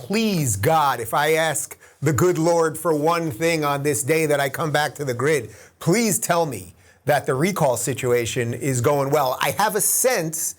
please, God, if I ask the good Lord for one thing on this day that I come back to the grid, please tell me that the recall situation is going well. I have a sense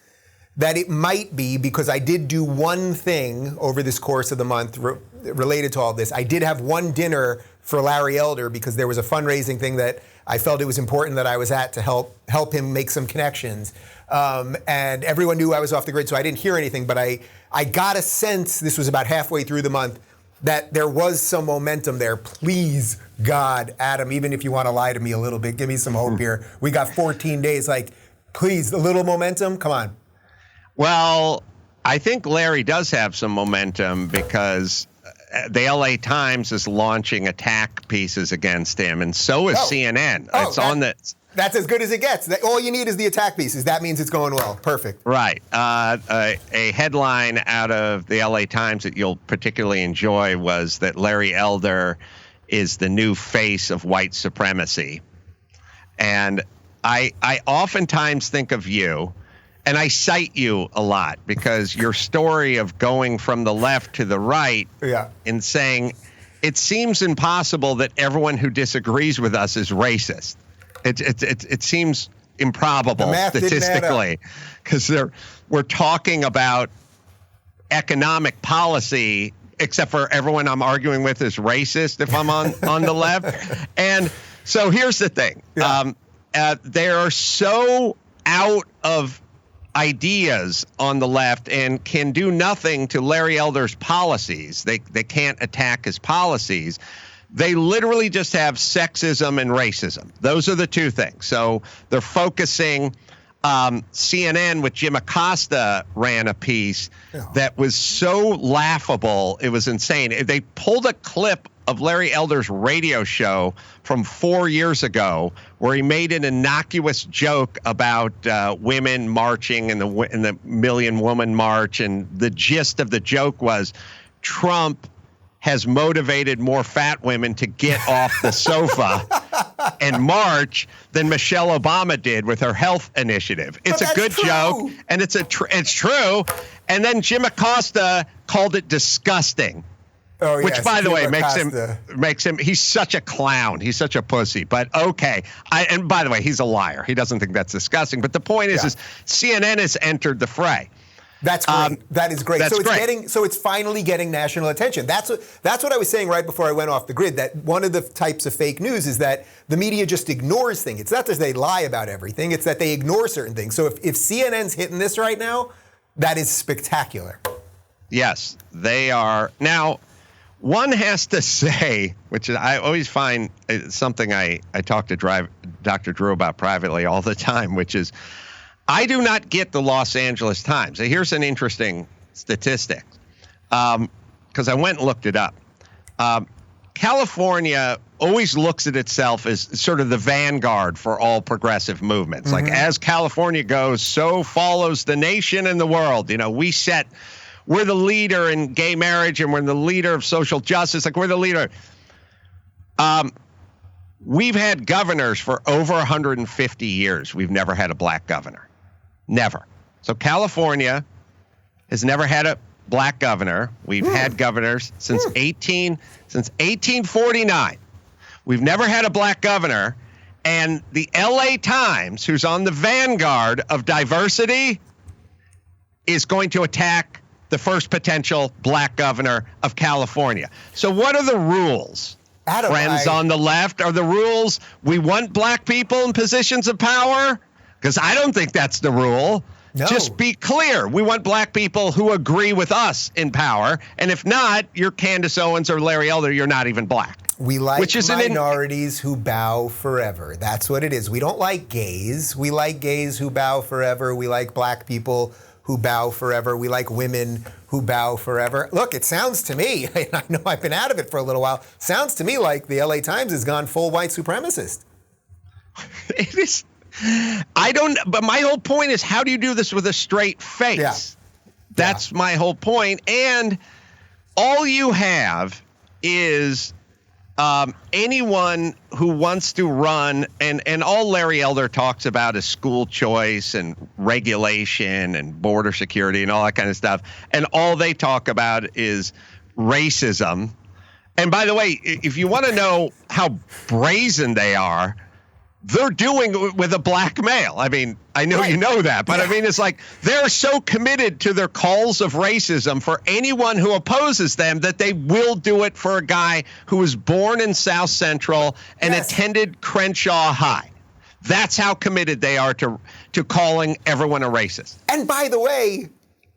that it might be, because I did do one thing over this course of the month related to all this. I did have one dinner for Larry Elder because there was a fundraising thing that I felt it was important that I was at to help him make some connections. And everyone knew I was off the grid, so I didn't hear anything. But I got a sense, this was about halfway through the month, that there was some momentum there. Please, God, Adam, even if you want to lie to me a little bit, give me some hope here. We got 14 days. Like, please, a little momentum. Come on. Well, I think Larry does have some momentum because the LA Times is launching attack pieces against him, and so is CNN. That's as good as it gets. All you need is the attack pieces. That means it's going well. Perfect. Right. A headline out of the LA Times that you'll particularly enjoy was that Larry Elder is the new face of white supremacy. And I oftentimes think of you, and I cite you a lot because your story of going from the left to the right and saying it seems impossible that everyone who disagrees with us is racist. It seems improbable statistically because we're talking about economic policy, except for everyone I'm arguing with is racist if I'm on the left. And so here's the thing. They are so out of ideas on the left and can do nothing to Larry Elder's policies. They can't attack his policies. They literally just have sexism and racism. Those are the two things. So they're focusing. CNN with Jim Acosta ran a piece that was so laughable. It was insane. They pulled a clip of Larry Elder's radio show from 4 years ago where he made an innocuous joke about women marching in the Million Woman March. And the gist of the joke was Trump has motivated more fat women to get off the sofa and march than Michelle Obama did with her health initiative. It's a good joke, and it's true. And then Jim Acosta called it disgusting. Which, by the way, makes him. He's such a clown. He's such a pussy. But okay. And by the way, he's a liar. He doesn't think that's disgusting. But the point is CNN has entered the fray. That's great. That is great. That's so it's finally getting national attention. That's what I was saying right before I went off the grid, that one of the types of fake news is that the media just ignores things. It's not that they lie about everything, it's that they ignore certain things. So if CNN's hitting this right now, that is spectacular. Yes, they are. Now, one has to say, which I always find something I talk to Dr. Drew about privately all the time, which is I do not get the Los Angeles Times. So here's an interesting statistic, because I went and looked it up. California always looks at itself as sort of the vanguard for all progressive movements. Mm-hmm. Like as California goes, so follows the nation and the world. You know, we're the leader in gay marriage and we're the leader of social justice. Like we're the leader. We've had governors for over 150 years. We've never had a black governor. Never. So California has never had a black governor. We've had governors since 1849. We've never had a black governor. And the LA Times, who's on the vanguard of diversity, is going to attack the first potential black governor of California. So what are the rules? Adam, friends on the left, are the rules we want black people in positions of power? Because I don't think that's the rule. No. Just be clear. We want black people who agree with us in power. And if not, you're Candace Owens or Larry Elder. You're not even black. We like minorities who bow forever. That's what it is. We don't like gays. We like gays who bow forever. We like black people who bow forever. We like women who bow forever. Look, it sounds to me, I know I've been out of it for a little while, sounds to me like the LA Times has gone full white supremacist. It is. But my whole point is, how do you do this with a straight face? Yeah. That's my whole point. And all you have is anyone who wants to run, and all Larry Elder talks about is school choice and regulation and border security and all that kind of stuff. And all they talk about is racism. And by the way, if you want to know how brazen they are, they're doing it with a black male. I mean, I know you know that, but I mean, it's like they're so committed to their calls of racism for anyone who opposes them that they will do it for a guy who was born in South Central and attended Crenshaw High. That's how committed they are to calling everyone a racist. And by the way,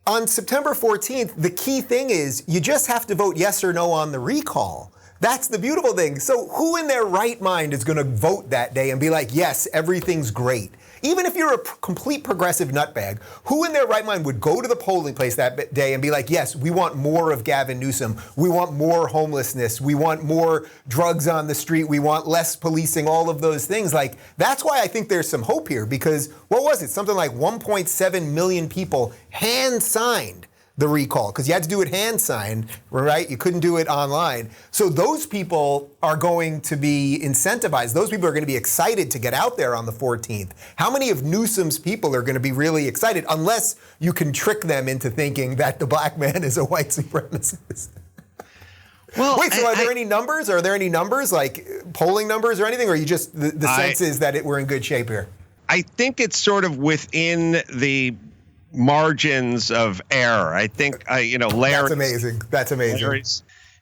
on September 14th, the key thing is you just have to vote yes or no on the recall. That's the beautiful thing. So who in their right mind is going to vote that day and be like, yes, everything's great? Even if you're a complete progressive nutbag, who in their right mind would go to the polling place that day and be like, yes, we want more of Gavin Newsom. We want more homelessness. We want more drugs on the street. We want less policing, all of those things. Like, that's why I think there's some hope here, because what was it? Something like 1.7 million people hand-signed the recall, because you had to do it hand signed, right? You couldn't do it online. So those people are going to be incentivized. Those people are going to be excited to get out there on the 14th. How many of Newsom's people are going to be really excited, unless you can trick them into thinking that the black man is a white supremacist? Well, wait, so are there any numbers? Are there any numbers, like polling numbers or anything? Or are you just, the sense is that we're in good shape here? I think it's sort of within the margins of error. I think, Larry. That's amazing. That's amazing.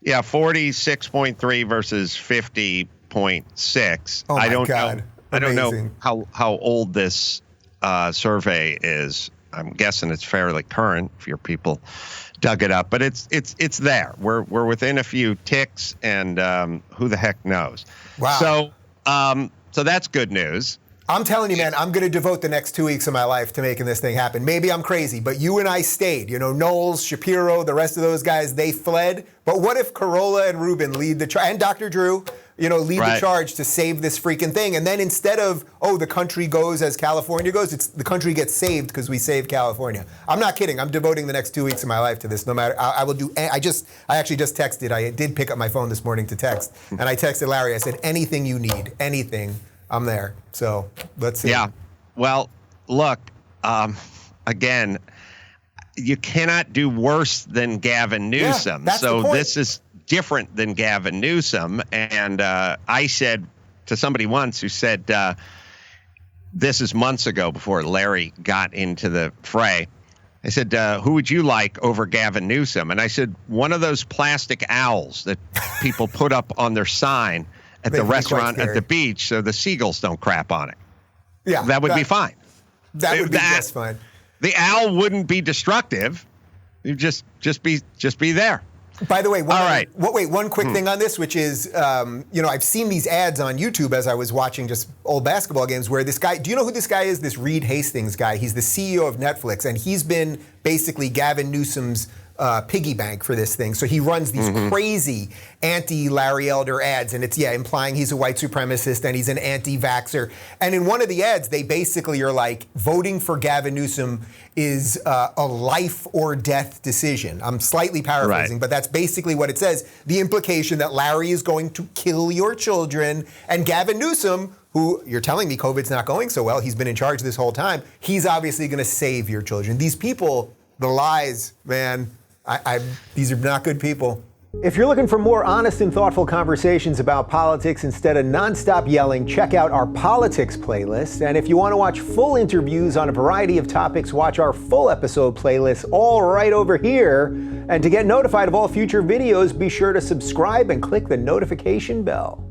46.3 versus 50.6. Oh my God. I don't know how old this survey is. I'm guessing it's fairly current if your people dug it up, but it's there. We're within a few ticks, and who the heck knows? Wow. So that's good news. I'm telling you, man, I'm going to devote the next 2 weeks of my life to making this thing happen. Maybe I'm crazy, but you and I stayed. Knowles, Shapiro, the rest of those guys, they fled. But what if Carolla and Rubin lead the charge, and Dr. Drew, lead the charge to save this freaking thing? And then instead of, the country goes as California goes, it's the country gets saved because we saved California. I'm not kidding. I'm devoting the next 2 weeks of my life to this. No matter, I will do. I actually just texted. I did pick up my phone this morning to text, and I texted Larry. I said, anything you need, anything. I'm there. So let's see. Yeah. Well, look, again, you cannot do worse than Gavin Newsom. Yeah, so this is different than Gavin Newsom. And I said to somebody once who said, this is months ago before Larry got into the fray. I said, who would you like over Gavin Newsom? And I said, one of those plastic owls that people put up on their sign at the restaurant at the beach so the seagulls don't crap on it. Yeah. That would be fine. That would be just fine. The owl wouldn't be destructive. You'd just be there. By the way, one quick thing on this, which is, I've seen these ads on YouTube as I was watching just old basketball games where this guy, do you know who this guy is? This Reed Hastings guy. He's the CEO of Netflix, and he's been basically Gavin Newsom's piggy bank for this thing. So he runs these crazy anti-Larry Elder ads, and it's, implying he's a white supremacist and he's an anti-vaxxer. And in one of the ads, they basically are like, voting for Gavin Newsom is a life or death decision. I'm slightly paraphrasing, but that's basically what it says. The implication that Larry is going to kill your children, and Gavin Newsom, who you're telling me COVID's not going so well, he's been in charge this whole time, he's obviously going to save your children. These people, the lies, man, these are not good people. If you're looking for more honest and thoughtful conversations about politics instead of nonstop yelling, check out our politics playlist. And if you want to watch full interviews on a variety of topics, watch our full episode playlist all right over here. And to get notified of all future videos, be sure to subscribe and click the notification bell.